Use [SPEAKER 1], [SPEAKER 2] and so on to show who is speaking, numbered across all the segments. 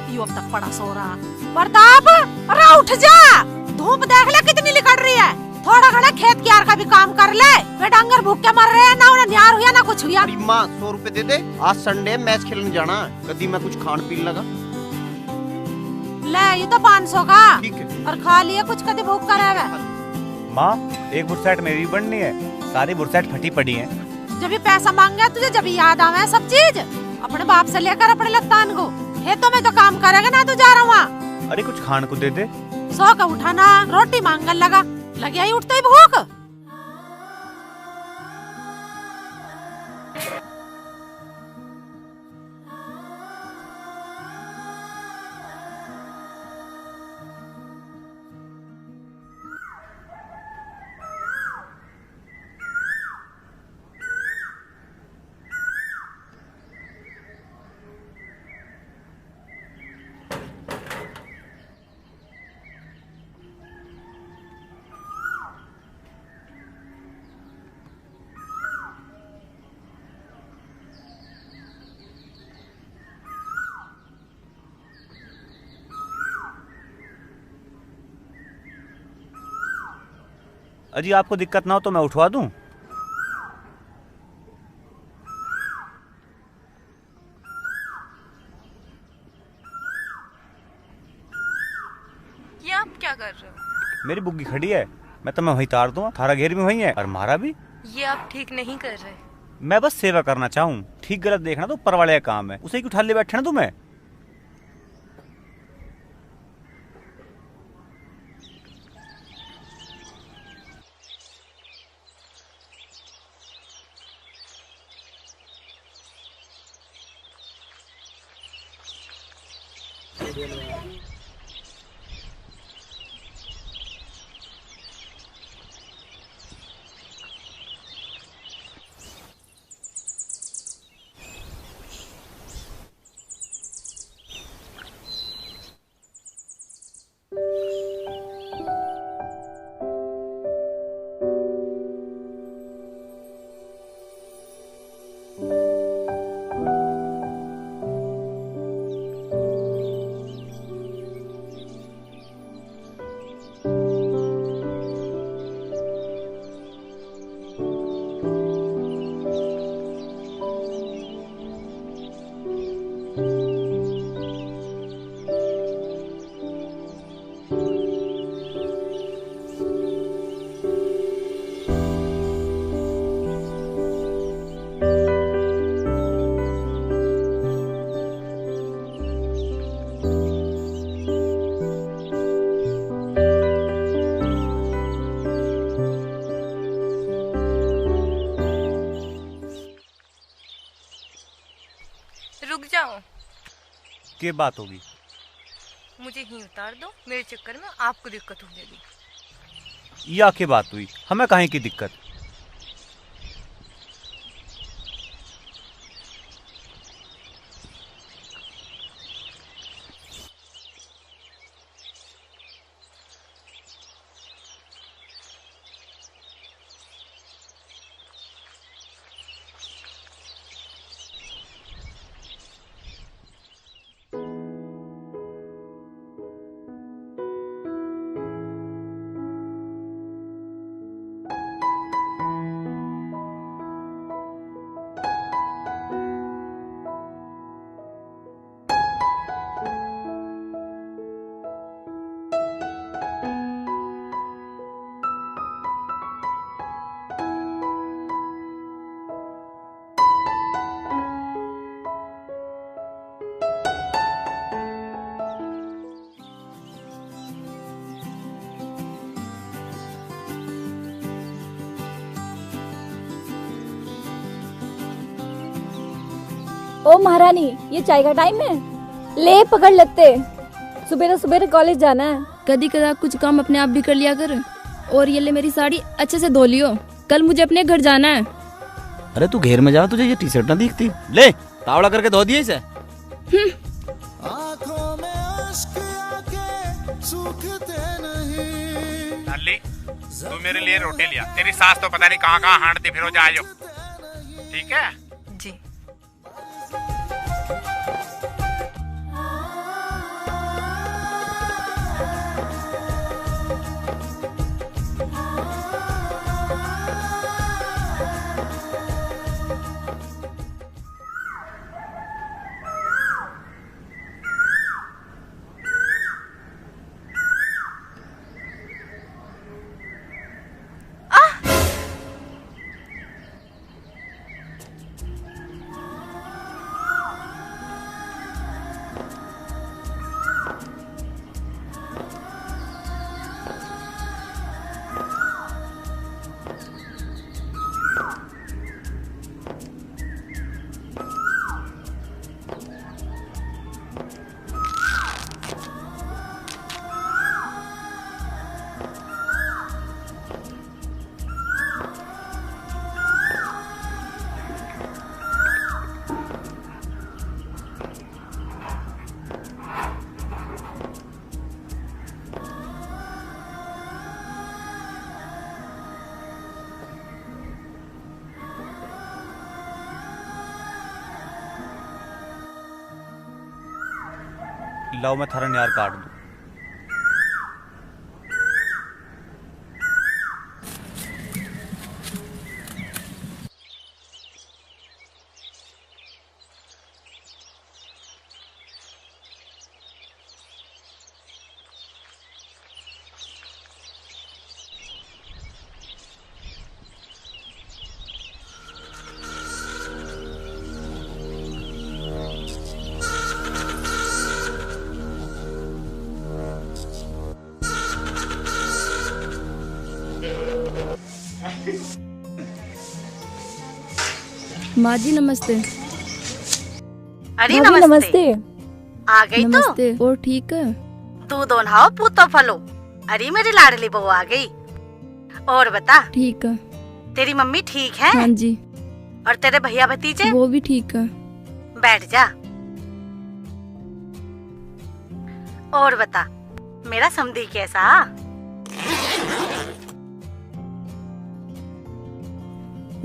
[SPEAKER 1] यो अब तक पड़ा सो रहा। प्रताप, अरे उठ जा, धूप देख ले कितनी निकल रही है। थोड़ा घड़ा खेत कियार का भी काम कर ले। वे डांगर भूख के मर रहे हैं, ना उन्हें न्यार हुआ ना कुछ हुआ।
[SPEAKER 2] माँ 100 रुपए दे दे, आज संडे मैच खेलने जाना है, कभी मैं कुछ खान पीने लगा।
[SPEAKER 1] ले ये तो 500 का,
[SPEAKER 2] ठीक है।
[SPEAKER 1] और खा लिए कुछ, कभी भूख करे।
[SPEAKER 3] माँ एक बुरसेट मेरी भी बननी है, सारी बुरसेट फटी पड़ी है।
[SPEAKER 1] जब ये पैसा मांगे तुझे, जब याद आवे सब चीज, अपने बाप से लेकर अपने लत्तान को। खेतों में तो काम करेगा ना, तू जा रहा वहाँ।
[SPEAKER 3] अरे कुछ खान को दे दे।
[SPEAKER 1] 100 का उठाना, रोटी मांगने लगा, लगे ही उठते ही भूख।
[SPEAKER 3] अजी आपको दिक्कत ना हो तो मैं उठवा दूं?
[SPEAKER 4] ये आप क्या कर रहे हो?
[SPEAKER 3] मेरी बुग्गी खड़ी है, मैं तुम्हें वहीं तार दूंगा, थारा घेर भी वहीं है और मारा भी।
[SPEAKER 4] ये आप ठीक नहीं कर रहे।
[SPEAKER 3] मैं बस सेवा करना चाहूँ, ठीक गलत देखना तो ऊपर वाले का काम है, उसे क्यों उठा ले बैठे ना तुम्हें।
[SPEAKER 4] रुक जाओ।
[SPEAKER 3] क्या बात होगी?
[SPEAKER 4] मुझे ही उतार दो, मेरे चक्कर में आपको दिक्कत हो जाएगी।
[SPEAKER 3] या क्या बात हुई, हमें काहे की दिक्कत?
[SPEAKER 5] ओ महारानी, ये चाय का टाइम है, ले पकड़ लेते, सुबह सुबह कॉलेज जाना है।
[SPEAKER 6] कभी कदा कुछ काम अपने आप भी कर लिया कर। और ये ले मेरी साड़ी, अच्छे से धो लियो, कल मुझे अपने घर जाना है।
[SPEAKER 7] अरे तू घेर में जा, तुझे ये टी शर्ट ना दिखती। ले तावड़ा करके धो दिए इसे।
[SPEAKER 8] आँखों में अश्क आके सूखते नहीं।
[SPEAKER 9] लाली, तू मेरे लिए रोटी लिया, तेरी सास तो पता नहीं कहाँ कहाँ हांडती फिरो जायो, ठीक है?
[SPEAKER 4] जी।
[SPEAKER 3] लाओ मैं थारा न्यार काट दूं।
[SPEAKER 6] माँ जी नमस्ते।
[SPEAKER 1] अरे
[SPEAKER 5] भाभी नमस्ते।
[SPEAKER 1] आ गई तो
[SPEAKER 6] नमस्ते। और ठीक है?
[SPEAKER 1] दूध नहाओ पूतो फलो। अरे मेरी लाडली बहू आ गई। और बता,
[SPEAKER 6] ठीक है।
[SPEAKER 1] तेरी मम्मी ठीक है?
[SPEAKER 6] हाँ जी।
[SPEAKER 1] और तेरे भैया भतीजे?
[SPEAKER 6] वो भी ठीक है।
[SPEAKER 1] बैठ जा। और बता, मेरा समधी कैसा?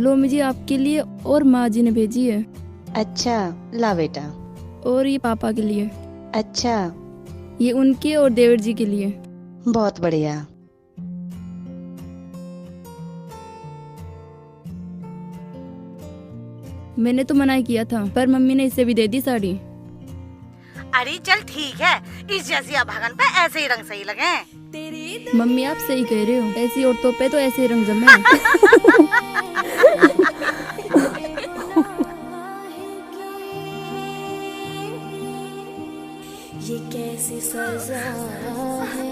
[SPEAKER 6] लो मुझे आपके लिए और माँ जी ने भेजी है।
[SPEAKER 10] अच्छा ला बेटा।
[SPEAKER 6] और ये पापा के लिए।
[SPEAKER 10] अच्छा
[SPEAKER 6] ये उनके और देवर जी के लिए।
[SPEAKER 10] बहुत बढ़िया।
[SPEAKER 6] मैंने तो मना किया था पर मम्मी ने इसे भी दे दी साड़ी।
[SPEAKER 1] अरे चल ठीक है, इस जैसी अभागन पे ऐसे ही रंग सही लगे।
[SPEAKER 6] मम्मी आप सही कह रहे हो, ऐसी औरतों पे तो ऐसे ही रंग जमे।
[SPEAKER 8] ये कैसी सजा है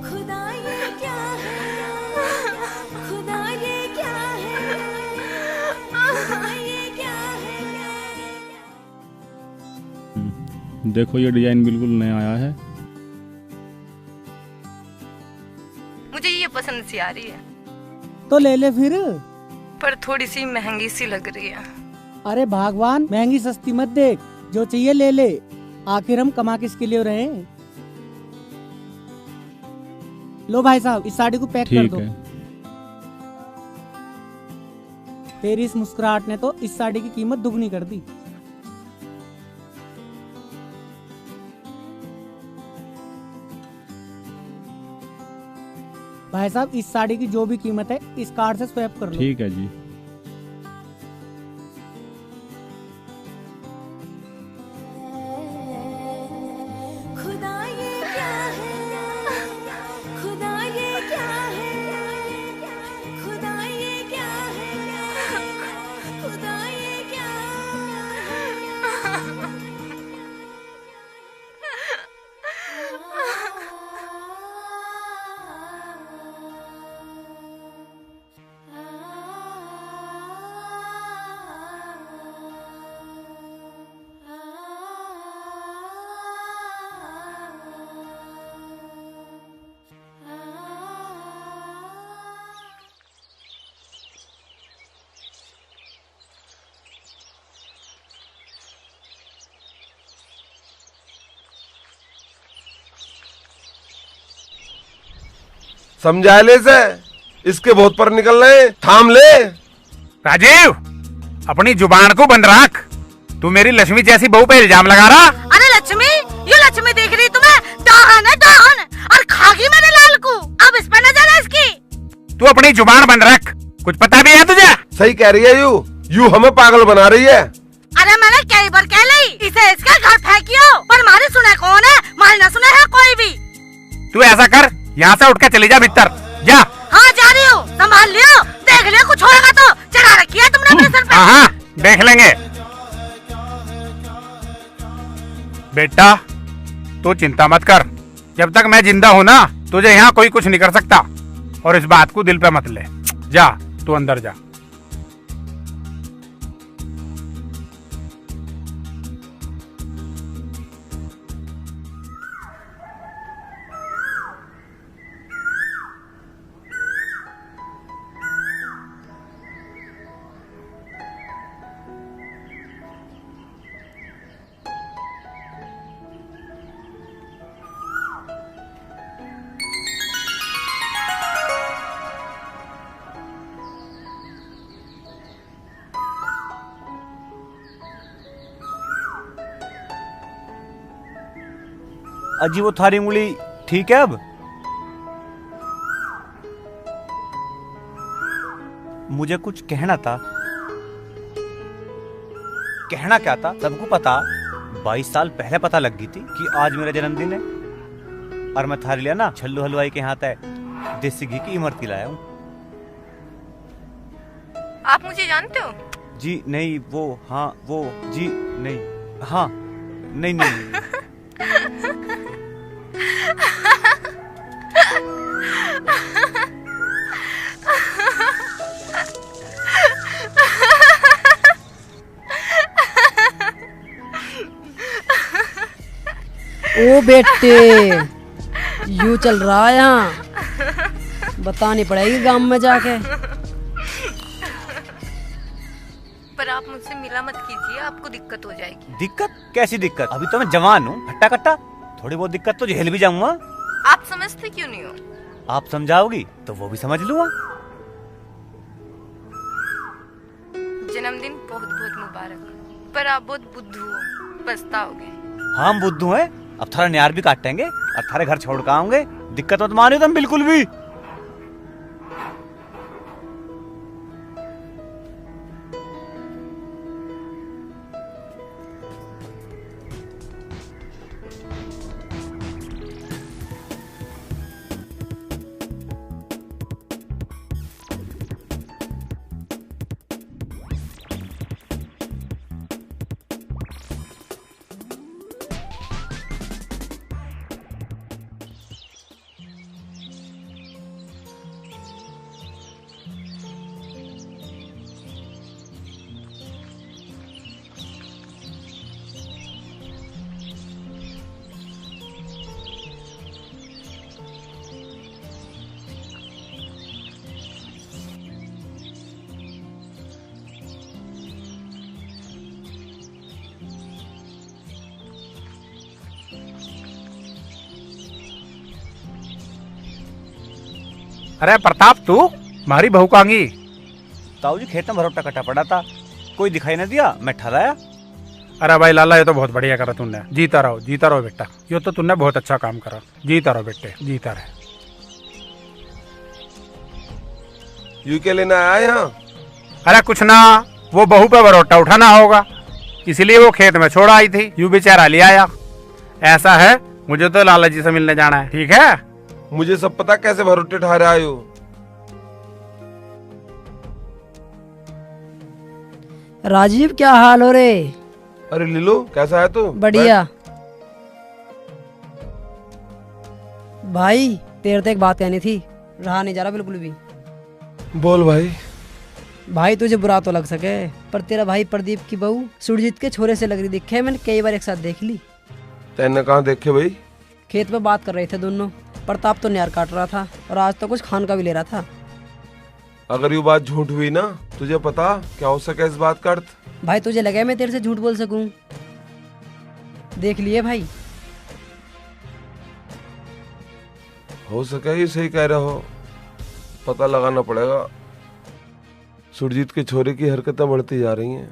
[SPEAKER 8] खुदा, ये क्या है खुदा, ये क्या है खुदा, ये क्या है।
[SPEAKER 11] देखो ये डिजाइन बिल्कुल नया आया है।
[SPEAKER 4] मुझे ये पसंद सी आ रही है।
[SPEAKER 12] तो ले ले फिर।
[SPEAKER 4] पर थोड़ी सी महंगी सी लग रही है।
[SPEAKER 12] अरे भगवान, महंगी सस्ती मत देख, जो चाहिए ले ले। आखिर हम कमा किसके लिए रहे हैं। लो भाई साहब, इस साड़ी को पैक कर दो। तेरी इस मुस्कुराहट ने तो इस साड़ी की कीमत दुगनी कर दी। भाई साहब, इस साड़ी की जो भी कीमत है इस कार्ड से स्वैप कर लो।
[SPEAKER 11] ठीक है जी।
[SPEAKER 8] खुदा ये क्या है खुदा, ये क्या है खुदा, ये क्या है खुदा, ये क्या
[SPEAKER 13] समझा ले से, इसके बहुत पर निकल रहे, थाम ले।
[SPEAKER 9] राजीव, अपनी जुबान को बंद रख। तू मेरी लक्ष्मी जैसी बहू पे इल्जाम लगा रहा।
[SPEAKER 1] अरे लक्ष्मी, ये लक्ष्मी देख रही तुम्हें? डाहन है डाहन, और खागी मेरे लाल को। अब इस पर नजर है इसकी।
[SPEAKER 9] तू अपनी जुबान बंद रख, कुछ पता भी है तुझे?
[SPEAKER 13] सही कह रही है यू हमें पागल बना रही है।
[SPEAKER 1] अरे मैंने कई बार कह ली इसे इसके घर फेंकियो, पर मारी सुने कौन है? मारी न सुने है कोई भी।
[SPEAKER 9] तू ऐसा कर, यहाँ से उठ के चली जा भीतर जा।
[SPEAKER 1] हाँ जा रही हूँ, संभाल लियो, देख लियो कुछ होगा तो। चढ़ा रखी है तुमने अपने सर पे।
[SPEAKER 9] हाँ देख लेंगे। बेटा तू चिंता मत कर, जब तक मैं जिंदा हूँ ना तुझे यहाँ कोई कुछ नहीं कर सकता। और इस बात को दिल पे मत ले। जा तू अंदर जा।
[SPEAKER 3] अजी वो थारी उंगली ठीक है अब? मुझे कुछ कहना था। कहना क्या था? सबको पता 22 साल पहले पता लग गई थी कि आज मेरा जन्मदिन है, और मैं थारी लिया ना छल्लू हलवाई के हाथ है देसी घी की इमरती लाया हूँ।
[SPEAKER 4] आप मुझे जानते हो?
[SPEAKER 3] जी नहीं, वो हाँ वो जी नहीं, हाँ नहीं नहीं।
[SPEAKER 14] ओ बेटे, यूं चल रहा है यहाँ, बतानी पड़ेगी गांव में जाके।
[SPEAKER 4] पर आप मुझसे मिला मत कीजिए, आपको दिक्कत हो जाएगी।
[SPEAKER 3] दिक्कत? कैसी दिक्कत? अभी तो मैं जवान हूँ, हट्टा कट्टा, थोड़ी बहुत दिक्कत तो झेल भी जाऊंगा।
[SPEAKER 4] आप समझते क्यों नहीं हो?
[SPEAKER 3] आप समझाओगी तो वो भी समझ लूंगा।
[SPEAKER 4] जन्मदिन बहुत बहुत मुबारक, पर आप बहुत बुद्धू हो, पछताओगे।
[SPEAKER 3] हाँ हम बुद्धू हैं, अब थारा न्यार भी काटेंगे और थारे घर छोड़ कर आऊंगे। दिक्कत मत मानियो तुम बिल्कुल भी।
[SPEAKER 9] अरे प्रताप, तू हमारी बहू कांगी?
[SPEAKER 3] ताऊ जी खेत में भरोटा कटा पड़ा था, कोई दिखाई न दिया, मैं ठहराया।
[SPEAKER 9] अरे भाई लाला, ये तो बहुत बढ़िया करा तूने। जीता रहो बेटा, ये तो तूने बहुत अच्छा काम करा। जीता रहो बेटे, जीता रहे।
[SPEAKER 13] यू क्या लेना आया यहाँ?
[SPEAKER 9] अरे कुछ ना, वो बहू पे भरोटा उठाना होगा, इसलिए वो खेत में छोड़ आई थी, यू बेचारा ले आया। ऐसा है, मुझे तो लाला जी से मिलने जाना है। ठीक है,
[SPEAKER 13] मुझे सब पता कैसे भरोटे ठहरे आए हो।
[SPEAKER 14] राजीव, क्या हाल हो रे?
[SPEAKER 13] अरे लीलो, कैसा है तू?
[SPEAKER 14] बढ़िया। भाई तेरे तो एक बात कहनी थी, रहा नहीं जा रहा बिल्कुल भी।
[SPEAKER 13] बोल भाई।
[SPEAKER 14] भाई तुझे बुरा तो लग सके, पर तेरा भाई प्रदीप की बहू सुरजीत के छोरे से लग रही दिखे, मैंने कई बार एक साथ देख ली।
[SPEAKER 13] तेने कहाँ देखे भाई?
[SPEAKER 14] खेत में बात कर रहे थे दोनों, प्रताप तो न्यार काट रहा था और आज तो कुछ खान का भी ले रहा था।
[SPEAKER 13] अगर ये बात झूठ हुई ना, तुझे पता क्या हो सके इस बात का अर्थ?
[SPEAKER 14] भाई तुझे लगा मैं तेरे से झूठ बोल सकूं? देख लिए भाई।
[SPEAKER 13] हो सके ही सही कह रहे हो, पता लगाना पड़ेगा। सुरजीत के छोरे की हरकतें बढ़ती जा रही हैं।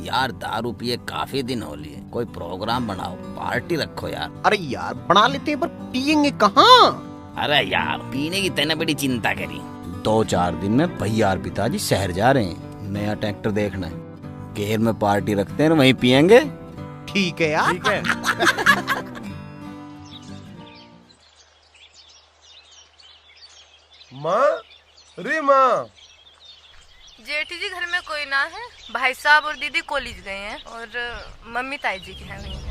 [SPEAKER 7] यार दारू पिए काफी दिन हो लिए, कोई प्रोग्राम बनाओ, पार्टी रखो यार।
[SPEAKER 2] अरे यार बना लेते हैं, पर पियेंगे कहाँ?
[SPEAKER 7] अरे यार पीने की तेने बड़ी चिंता करी। 2-4 दिन में भैया और पिताजी शहर जा रहे हैं, नया ट्रैक्टर देखना है, घेर में पार्टी रखते हैं, वहीं पियेंगे।
[SPEAKER 2] ठीक है यार, ठीक है।
[SPEAKER 13] माँ, रे माँ।
[SPEAKER 4] जेठी जी घर में कोई ना है, भाई साहब और दीदी कॉलेज गए हैं और मम्मी ताई जी के यहाँ गई हैं।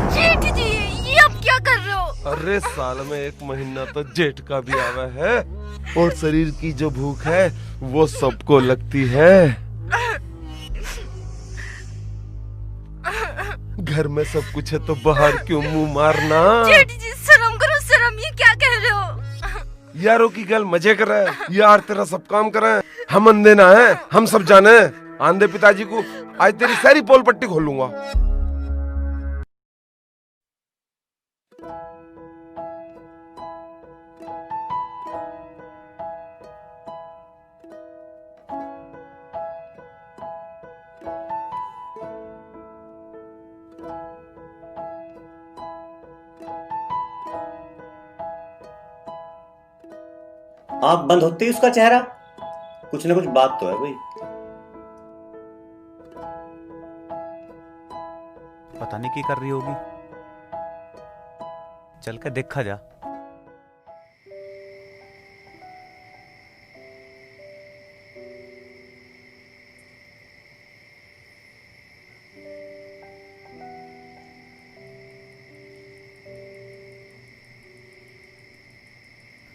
[SPEAKER 4] जेठी जी, ये आप क्या कर रहे हो?
[SPEAKER 13] अरे साल में 1 महीना तो जेठ का भी आवा है, और शरीर की जो भूख है वो सबको लगती है। घर में सब कुछ है तो बाहर क्यों मुंह मारना?
[SPEAKER 4] जेठी जी शर्म करो, शर्म, ये क्या कह रहे हो?
[SPEAKER 13] यारों की गल मजे कर रहे हैं, यार तेरा सब काम कर रहे हैं, हम अंधे ना हैं, हम सब जाने। आंधे पिताजी को आज तेरी सारी पोल पट्टी खोलूंगा।
[SPEAKER 3] आंख बंद होते ही उसका चेहरा, कुछ ना कुछ बात तो है भाई। पता नहीं क्या कर रही होगी, चल के देखा जा।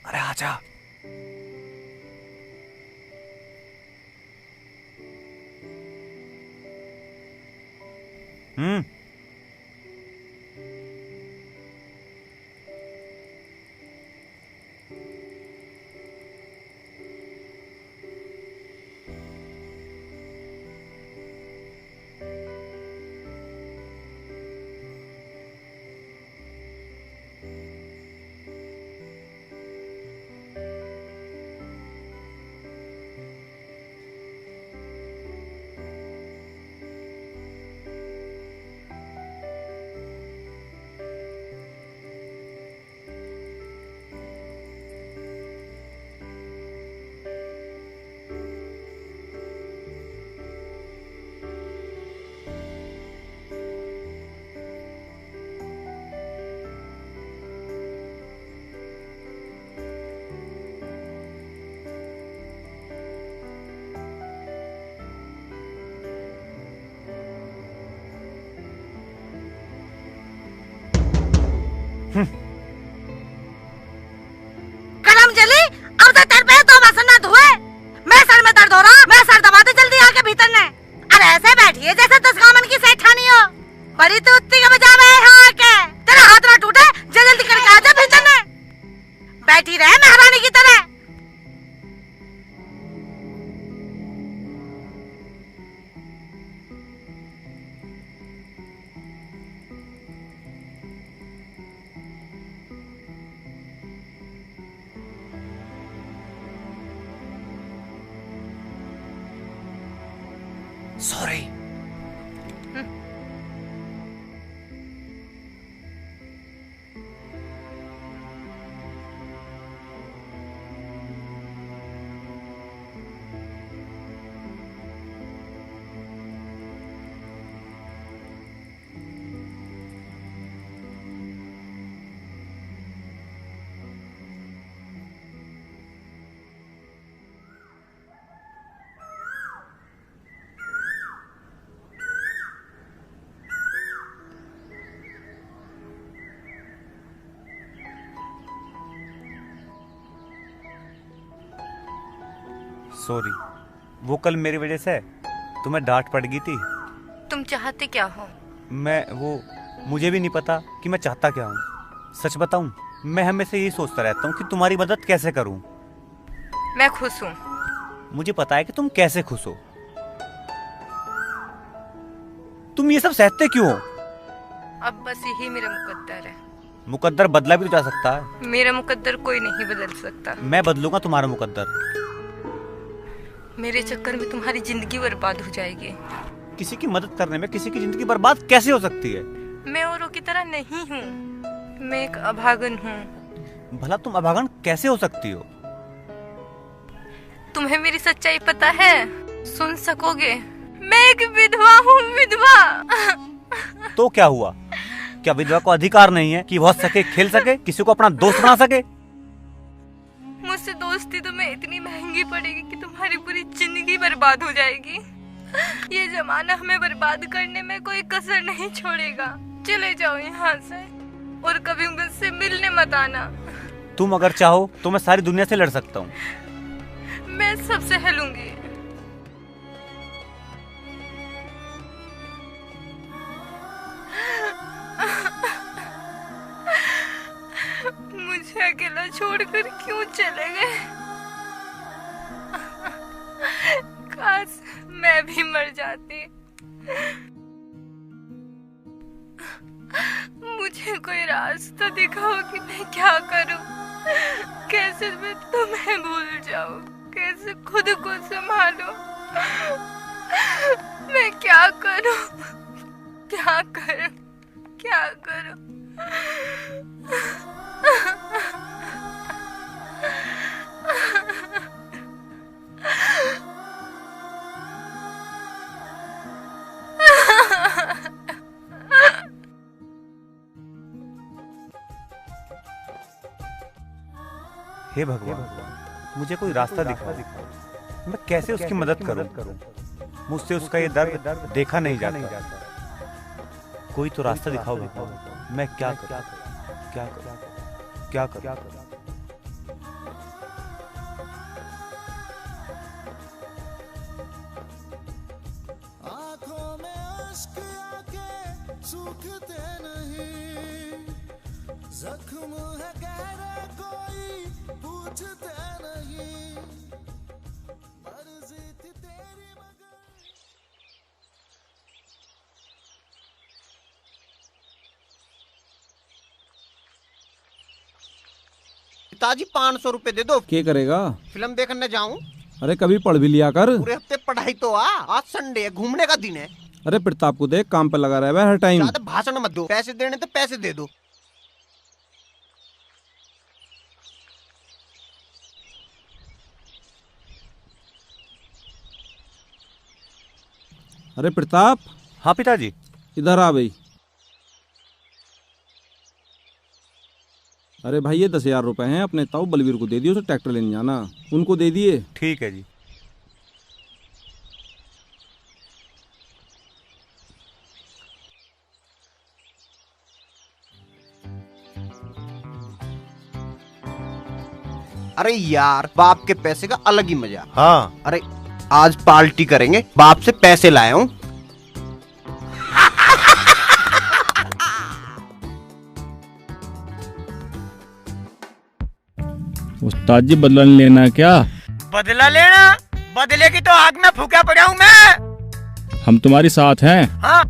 [SPEAKER 3] अरे आजा।
[SPEAKER 1] कलम जली, अब तो तेरे पे तो मसन न धुए। मैं सर में दर्द हो रहा, मैं सर दबा दे जल्दी आके भीतर ने। अरे ऐसे बैठी है जैसे 10 गामन की सेठानी हो। बड़ी तो उत्ती के बजा में यहाँ आके तेरा हाथ ना टूटे, जल्दी करके आ जा भीतर ने। बैठी रहे महारानी की तरह।
[SPEAKER 3] सॉरी। सॉरी, वो कल मेरी वजह से तुम्हें डांट पड़ गई थी।
[SPEAKER 4] तुम चाहते क्या हो?
[SPEAKER 3] मुझे भी नहीं पता कि मैं चाहता क्या हूँ। सच बताऊं, मैं हमेशा यही सोचता रहता हूँ कि तुम्हारी मदद कैसे करूँ।
[SPEAKER 4] मैं खुश हूँ।
[SPEAKER 3] मुझे पता है कि तुम कैसे खुश हो। तुम ये सब सहते क्यों हो?
[SPEAKER 4] अब बस यही मेरा मुकद्दर है।
[SPEAKER 3] मुकद्दर बदला भी तो जा सकता है।
[SPEAKER 4] मेरा मुकद्दर कोई नहीं बदल सकता।
[SPEAKER 3] मैं बदलूंगा तुम्हारा मुकद्दर।
[SPEAKER 4] मेरे चक्कर में तुम्हारी जिंदगी बर्बाद हो जाएगी।
[SPEAKER 3] किसी की मदद करने में किसी की जिंदगी बर्बाद कैसे हो सकती है?
[SPEAKER 4] मैं औरों की तरह नहीं हूँ, मैं एक अभागन हूँ।
[SPEAKER 3] भला तुम अभागन कैसे हो सकती हो?
[SPEAKER 4] तुम्हें मेरी सच्चाई पता है? सुन सकोगे? मैं एक विधवा हूँ, विधवा।
[SPEAKER 3] तो क्या हुआ? क्या विधवा को अधिकार नहीं है कि वह सके खेल सके, किसी को अपना दोस्त बना सके?
[SPEAKER 4] मुझसे दोस्ती तुम्हें इतनी महंगी पड़ेगी कि तुम्हारी पूरी जिंदगी बर्बाद हो जाएगी। ये जमाना हमें बर्बाद करने में कोई कसर नहीं छोड़ेगा। चले जाओ यहाँ से और कभी मुझसे मिलने मत आना।
[SPEAKER 3] तुम अगर चाहो तो मैं सारी दुनिया से लड़ सकता हूँ।
[SPEAKER 4] मैं सब सह लूंगी। मुझे अकेला छोड़कर क्यों चले गए? काश मैं भी मर जाती। मुझे कोई रास्ता दिखाओ कि मैं क्या करूं, कैसे मैं तुम्हें भूल जाऊं, कैसे खुद को संभालूं। मैं क्या करूं, क्या करूं, क्या करूं?
[SPEAKER 3] हे भगवान, मुझे कोई रास्ता दिखाओ। मैं कैसे उसकी मदद करूं? मुझसे उसका ये दर्द देखा नहीं जाता। कोई तो रास्ता दिखाओ भगवान। मैं क्या करूं? क्या करूं? क्या करूं?
[SPEAKER 15] आंखों में अश्क आके सूखते नहीं, जख्म है गहरा कोई पूछते नहीं, मर्जी थी तेरी मगर।
[SPEAKER 2] पिताजी 500 रुपए दे दो।
[SPEAKER 11] क्या करेगा?
[SPEAKER 2] फिल्म देखने जाऊं।
[SPEAKER 11] अरे कभी पढ़ भी लिया कर।
[SPEAKER 2] पूरे हफ्ते पढ़ाई तो आज संडे है, घूमने का दिन है।
[SPEAKER 11] अरे प्रताप को देख, काम पे लगा रहा है हर टाइम।
[SPEAKER 2] ज्यादा भाषण मत दो, पैसे देने तो पैसे दे दो।
[SPEAKER 11] अरे प्रताप।
[SPEAKER 3] हाँ पिताजी।
[SPEAKER 11] इधर आ भाई। अरे भाई ये 10,000 रुपए हैं, अपने ताऊ बलवीर को दे दियो, उसे ट्रैक्टर लेने जाना। उनको दे दिए।
[SPEAKER 3] ठीक है जी।
[SPEAKER 2] अरे यार, बाप के पैसे का अलग ही मजा।
[SPEAKER 3] हाँ।
[SPEAKER 2] अरे आज पार्टी करेंगे, बाप से पैसे लाया हूँ।
[SPEAKER 11] उस्ताद जी बदला नहीं लेना क्या?
[SPEAKER 16] बदला लेना? बदले की तो आग में फूका पड़ा हूँ मैं।
[SPEAKER 11] हम तुम्हारी साथ हैं।
[SPEAKER 16] हाँ,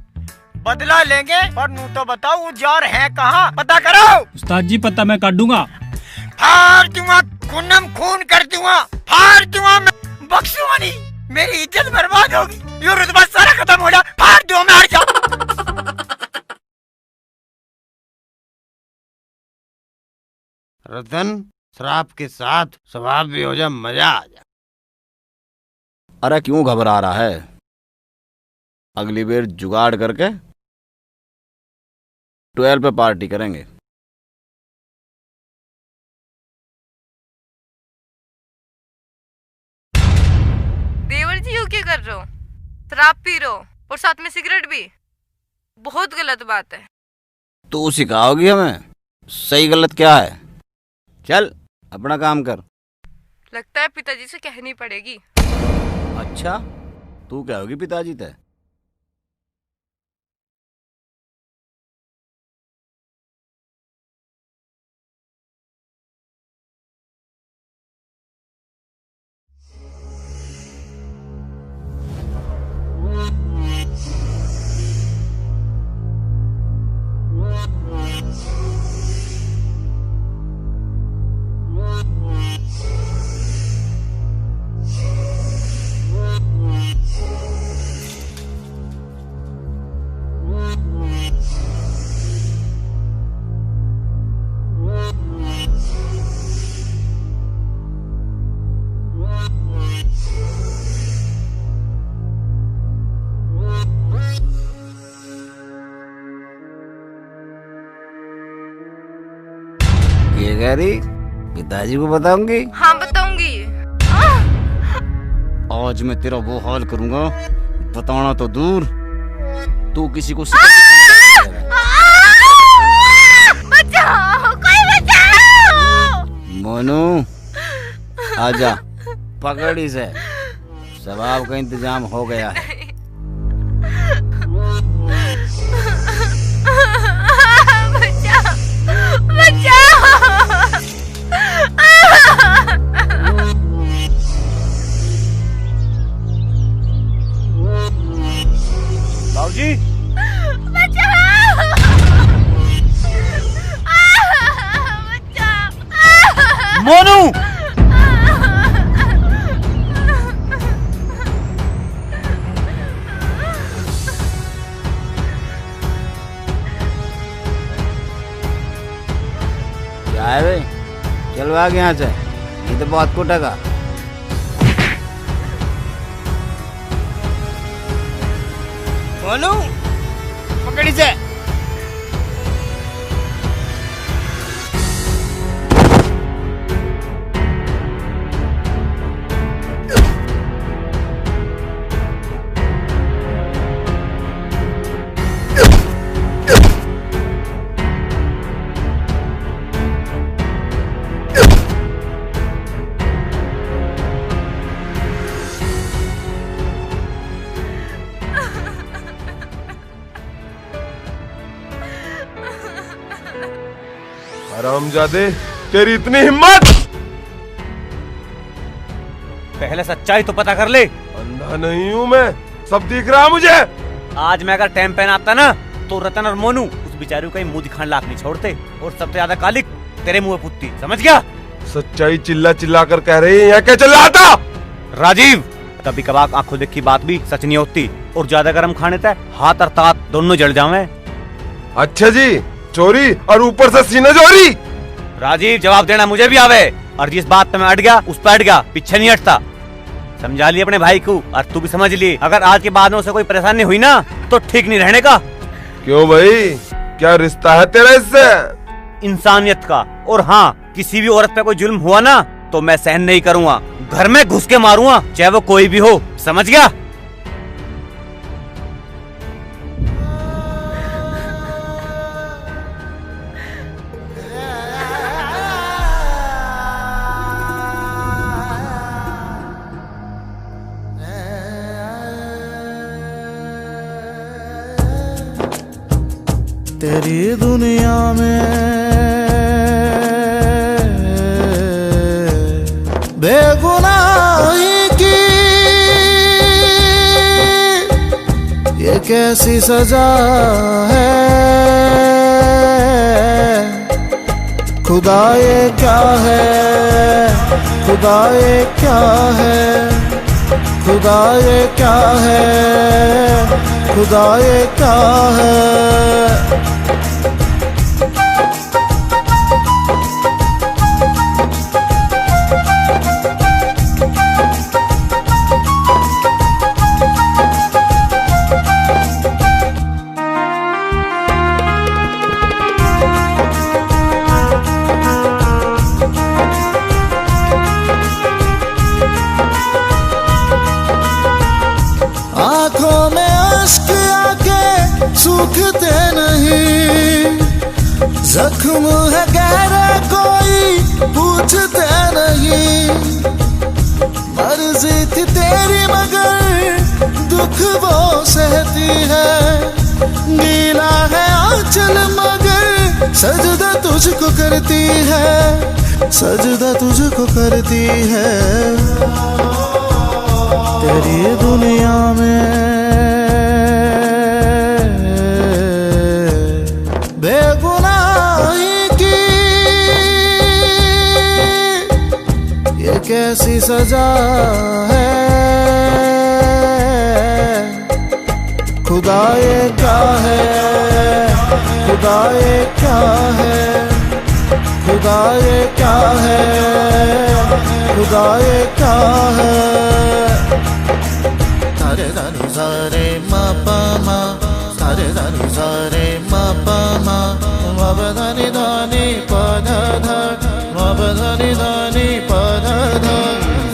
[SPEAKER 16] बदला लेंगे, पर नू तो बताओ वो जार है कहाँ, पता करो।
[SPEAKER 11] उस्ताद जी पता मैं काट दूंगा।
[SPEAKER 16] फाड़ दूंगा, खूनम खून कर दूंगा, फाड़ दूंगा मैं, बख्शूंगा नहीं, मेरी इज्जत बर्बाद होगी, ये रुतबा सारा खत्म हो जाए, फाड़ दूंगा मैं, हट जाओ।
[SPEAKER 2] रतन, शराब के साथ स्वभाव भी हो जाए, मजा आ जाए।
[SPEAKER 7] अरे क्यों घबरा रहा है? अगली बार जुगाड़ करके 12 पे पार्टी करेंगे।
[SPEAKER 4] देवर जी यू क्या कर रहे हो? शराब पी रहे हो और साथ में सिगरेट भी? बहुत गलत बात है।
[SPEAKER 7] तू सिखाओगी हमें सही गलत क्या है? चल अपना काम कर।
[SPEAKER 4] लगता है पिताजी से कहनी पड़ेगी।
[SPEAKER 7] अच्छा, तू क्या होगी पिताजी ते? ये कह रही पिताजी को बताऊंगी?
[SPEAKER 4] हाँ बताऊंगी।
[SPEAKER 7] आज मैं तेरा वो हाल करूंगा, बताना तो दूर, तू किसी को
[SPEAKER 1] बचाओ, कोई बचाओ।
[SPEAKER 7] मोनू आजा, पकड़ी से शराब का इंतजाम हो गया है।
[SPEAKER 3] बाबूजी, मोनू,
[SPEAKER 7] क्या है बे? चल भाग यहाँ से, ये तो बहुत कुटेगा।
[SPEAKER 16] बोलू पकड़ी से।
[SPEAKER 13] हरामजादे, तेरी इतनी हिम्मत!
[SPEAKER 3] पहले सच्चाई तो पता कर ले।
[SPEAKER 13] अंधा नहीं हूँ मैं, सब दिख रहा मुझे।
[SPEAKER 3] आज मैं अगर टाइम पहन आता ना तो रतन और मोनू उस बेचारी को मुंह दिखाने लायक नहीं छोड़ते, और सबसे ज्यादा कालिक तेरे मुंह पुत्ती, समझ गया?
[SPEAKER 13] सच्चाई चिल्ला चिल्ला कर कह रही है, यहाँ क्या चिल्लाता?
[SPEAKER 3] राजीव, कभी कभार आंखों देख की बात भी सच नहीं होती, और ज्यादा गर्म खाने तक हाथ और तात दोनों जल जावे।
[SPEAKER 13] अच्छा जी, चोरी और ऊपर से सीने चोरी।
[SPEAKER 3] राजीव, जवाब देना मुझे भी आवे, और जिस बात पे मैं अट गया उस पर अट गया, पीछे नहीं हटता। समझा लिए अपने भाई को, और तू भी समझ लिए, अगर आज के बाद में उसे कोई परेशानी हुई ना तो ठीक नहीं रहने का।
[SPEAKER 13] क्यों भाई, क्या रिश्ता है तेरा इससे?
[SPEAKER 3] इंसानियत का। और हाँ, किसी भी औरत पे कोई जुल्म हुआ ना तो मैं सहन नहीं करूँगा, घर में घुस के मारूंगा, चाहे वो कोई भी हो, समझ गया?
[SPEAKER 15] तेरी दुनिया में बेगुनाही की ये कैसी सजा है, खुदा ये क्या है, खुदा ये क्या है, खुदा ये क्या है, खुदा ये क्या है। आंखों में अश्क आके सूखते नहीं, जख्म है गहरा कोई पूछते नहीं, मर्जी थी तेरी मगर दुख वो सहती है, गीला है आंचल मगर सजदा तुझको करती है, सजदा तुझको करती है। तेरी दुनिया में बेगुनाही की ये कैसी सजा है, खुदा ये क्या है, खुदा ये क्या है, खुदा ये क्या है, खुदा ये क्या है। सारे दानी सारे मा पा मा, सारे दानी सारे मा पा मा, मा पा दानी दानी पा धा धा, मा पा दानी दानी पा धा धा,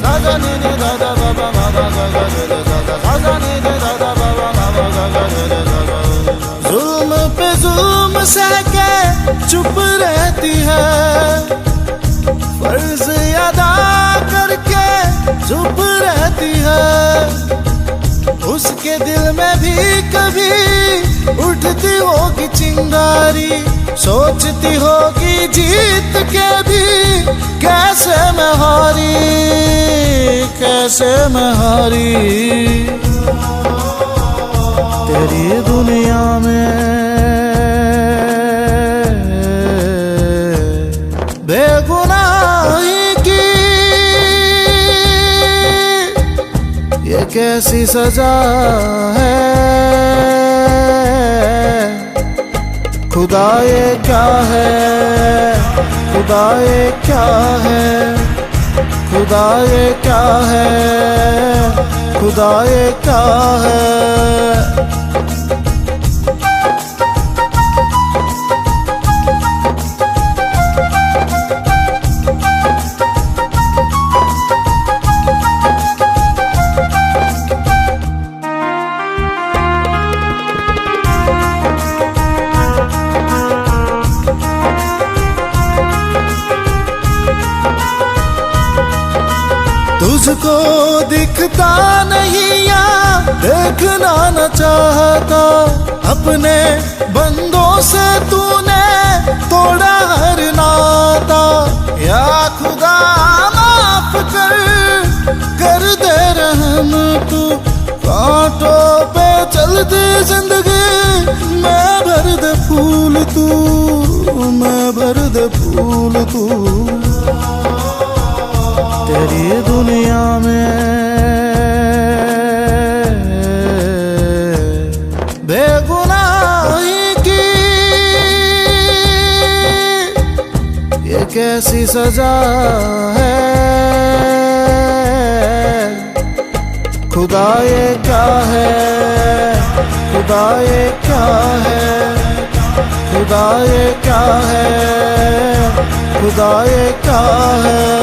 [SPEAKER 15] सा सा नी नी धा धा बा बा मा मा गा गा धा धा धा, सा सा नी नी धा धा बा बा मा मा गा गा धा धा धा। जुल्म पे जुल्म सह के चुप रहती है, फर्ज अदा करके चुप रहती है, उसके दिल में भी कभी उठती होगी चिंगारी, सोचती होगी जीत के भी कैसे मैं हारी, कैसे मैं हारी। तेरी दुनिया में बेगुनाही की ये कैसी सजा है, खुदा ये क्या है, खुदा ये क्या है, खुदा ये क्या है, खुदा ये क्या है। तुझको दिखता नहीं या देखना न चाहता, अपने बंदों से तूने तोड़ा हर नाता। दे जिंदगी मैं भर दे फूल तू, मैं भर दे फूल तू। तेरी दुनिया में बेगुनाही की ये कैसी सजा है, खुदा ये क्या है, खुदा ये क्या है, खुदा ये क्या है, खुदा ये क्या है।